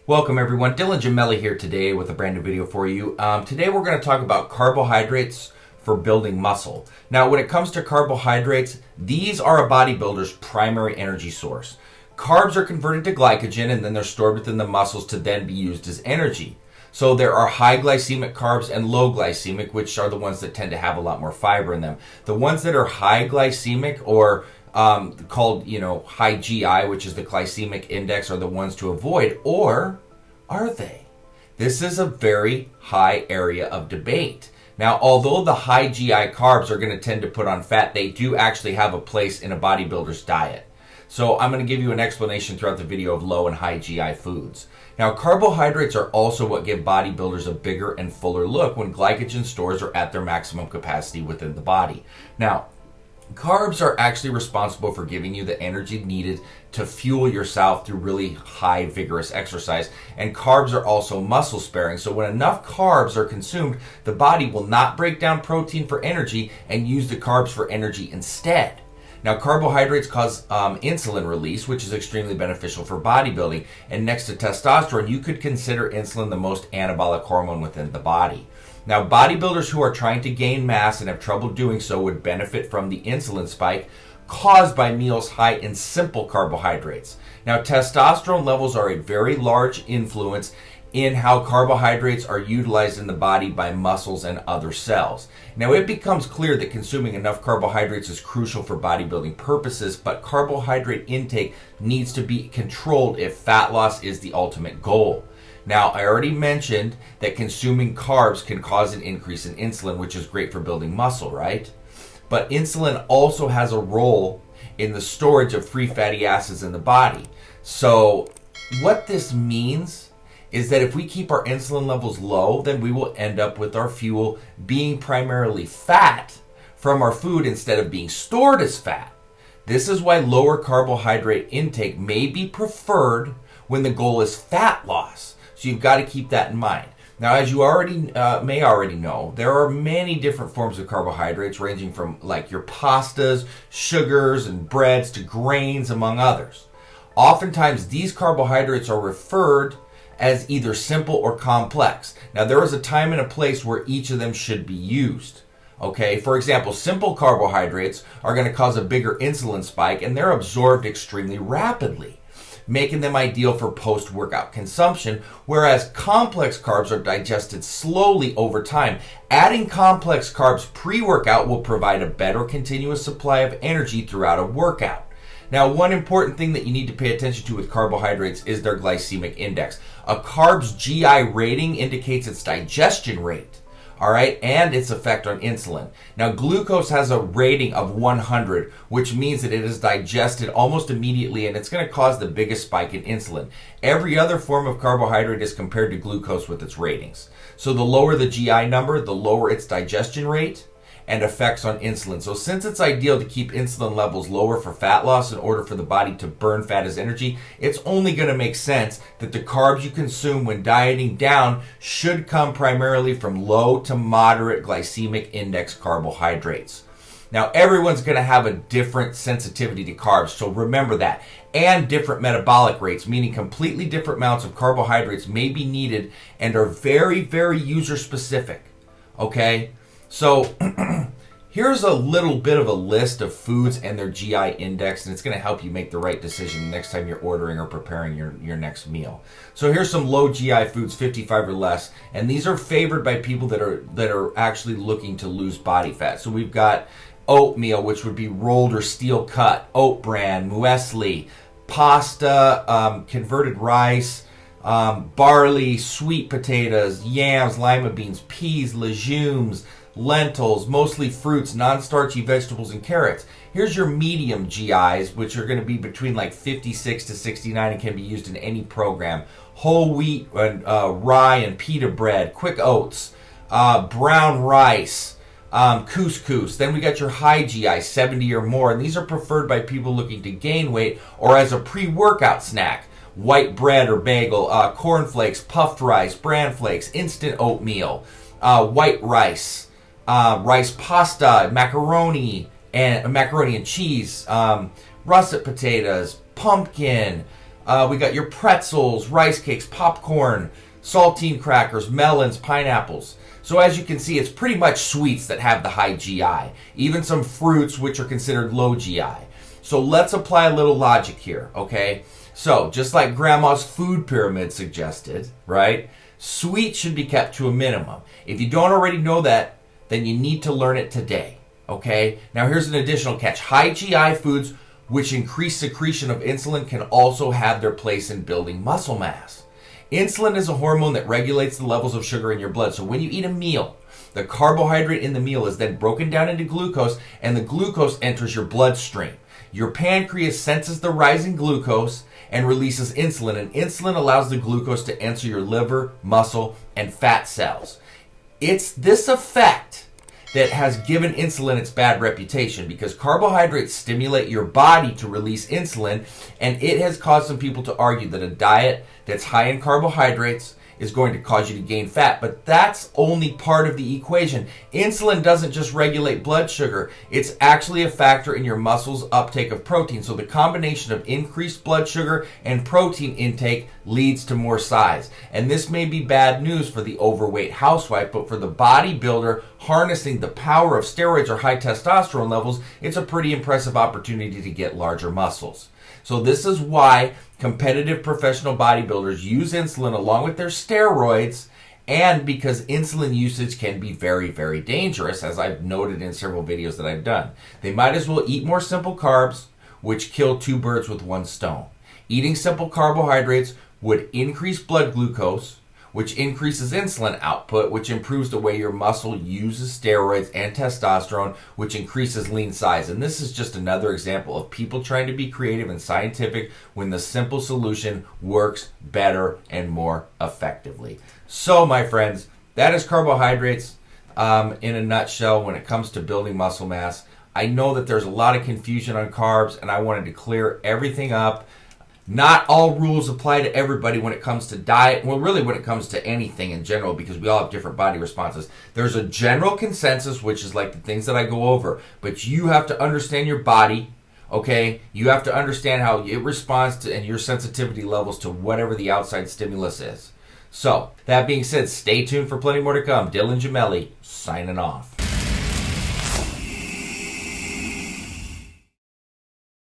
Welcome everyone, Dylan Gemelli here today with a brand new video for you. Today we're going to talk about carbohydrates for building muscle. Now when it comes to carbohydrates, these are a bodybuilder's primary energy source. Carbs are converted to glycogen and then they're stored within the muscles to then be used as energy. So there are high glycemic carbs and low glycemic, which are the ones that tend to have a lot more fiber in them. The ones that are high glycemic or called, high GI, which is the glycemic index, are the ones to avoid, or are they? This is a very high area of debate. Now, although the high GI carbs are going to tend to put on fat, they do actually have a place in a bodybuilder's diet. So I'm going to give you an explanation throughout the video of low and high GI foods. Now, carbohydrates are also what give bodybuilders a bigger and fuller look when glycogen stores are at their maximum capacity within the body. Now, carbs are actually responsible for giving you the energy needed to fuel yourself through really high vigorous exercise, and carbs are also muscle sparing. So when enough carbs are consumed, the body will not break down protein for energy and use the carbs for energy instead. Now, carbohydrates cause insulin release, which is extremely beneficial for bodybuilding, and next to testosterone, you could consider insulin the most anabolic hormone within the body. Now, bodybuilders who are trying to gain mass and have trouble doing so would benefit from the insulin spike caused by meals high in simple carbohydrates. Now, testosterone levels are a very large influence in how carbohydrates are utilized in the body by muscles and other cells. Now, it becomes clear that consuming enough carbohydrates is crucial for bodybuilding purposes, but carbohydrate intake needs to be controlled if fat loss is the ultimate goal. Now, I already mentioned that consuming carbs can cause an increase in insulin, which is great for building muscle, right? But insulin also has a role in the storage of free fatty acids in the body. So what this means is that if we keep our insulin levels low, then we will end up with our fuel being primarily fat from our food instead of being stored as fat. This is why lower carbohydrate intake may be preferred when the goal is fat loss. So you've got to keep that in mind. Now, as you may already know, there are many different forms of carbohydrates, ranging from like your pastas, sugars, and breads to grains, among others. Oftentimes, these carbohydrates are referred as either simple or complex. Now, there is a time and a place where each of them should be used. Okay, for example, simple carbohydrates are going to cause a bigger insulin spike, and they're absorbed extremely rapidly, making them ideal for post-workout consumption, whereas complex carbs are digested slowly over time. Adding complex carbs pre-workout will provide a better continuous supply of energy throughout a workout. Now, one important thing that you need to pay attention to with carbohydrates is their glycemic index. A carb's GI rating indicates its digestion rate, all right, and its effect on insulin. Now, glucose has a rating of 100, which means that it is digested almost immediately, and it's going to cause the biggest spike in insulin. Every other form of carbohydrate is compared to glucose with its ratings. So the lower the GI number, the lower its digestion rate and effects on insulin. So since it's ideal to keep insulin levels lower for fat loss in order for the body to burn fat as energy, it's only going to make sense that the carbs you consume when dieting down should come primarily from low to moderate glycemic index carbohydrates. Now, everyone's going to have a different sensitivity to carbs, so remember that. And different metabolic rates, meaning completely different amounts of carbohydrates may be needed and are very, very user specific. Okay? So here's a little bit of a list of foods and their GI index, and it's going to help you make the right decision the next time you're ordering or preparing your next meal. So here's some low GI foods, 55 or less, and these are favored by people that are actually looking to lose body fat. So we've got oatmeal, which would be rolled or steel cut, oat bran, muesli, pasta, converted rice, barley, sweet potatoes, yams, lima beans, peas, legumes, lentils, mostly fruits, non-starchy vegetables, and carrots. Here's your medium GIs, which are going to be between like 56 to 69 and can be used in any program. Whole wheat, rye and pita bread, quick oats, brown rice, couscous. Then we got your high GI, 70 or more, and these are preferred by people looking to gain weight or as a pre-workout snack. White bread or bagel, cornflakes, puffed rice, bran flakes, instant oatmeal, white rice, rice pasta, macaroni and cheese, russet potatoes, pumpkin, We got your pretzels, rice cakes, popcorn, saltine crackers, melons, pineapples. So as you can see, it's pretty much sweets that have the high GI. Even some fruits which are considered low GI. So let's apply a little logic here, okay? So just like grandma's food pyramid suggested, right? Sweet should be kept to a minimum. If you don't already know that, then you need to learn it today, okay? Now here's an additional catch. High GI foods which increase secretion of insulin can also have their place in building muscle mass. Insulin is a hormone that regulates the levels of sugar in your blood. So when you eat a meal, the carbohydrate in the meal is then broken down into glucose, and the glucose enters your bloodstream. Your pancreas senses the rising glucose and releases insulin, and insulin allows the glucose to enter your liver, muscle, and fat cells. It's this effect that has given insulin its bad reputation, because carbohydrates stimulate your body to release insulin, and it has caused some people to argue that a diet that's high in carbohydrates is going to cause you to gain fat, but that's only part of the equation. Insulin doesn't just regulate blood sugar, it's actually a factor in your muscles' uptake of protein. So the combination of increased blood sugar and protein intake leads to more size. And this may be bad news for the overweight housewife, but for the bodybuilder harnessing the power of steroids or high testosterone levels, it's a pretty impressive opportunity to get larger muscles. So this is why competitive professional bodybuilders use insulin along with their steroids, and because insulin usage can be very, very dangerous, as I've noted in several videos that I've done. They might as well eat more simple carbs, which kill two birds with one stone. Eating simple carbohydrates would increase blood glucose, which increases insulin output, which improves the way your muscle uses steroids and testosterone, which increases lean size. And this is just another example of people trying to be creative and scientific when the simple solution works better and more effectively. So, my friends, that is carbohydrates in a nutshell when it comes to building muscle mass. I know that there's a lot of confusion on carbs, and I wanted to clear everything up. Not all rules apply to everybody when it comes to diet. Well, really when it comes to anything in general, because we all have different body responses. There's a general consensus, which is like the things that I go over. But you have to understand your body, okay? You have to understand how it responds to and your sensitivity levels to whatever the outside stimulus is. So, that being said, stay tuned for plenty more to come. Dylan Gemelli, signing off.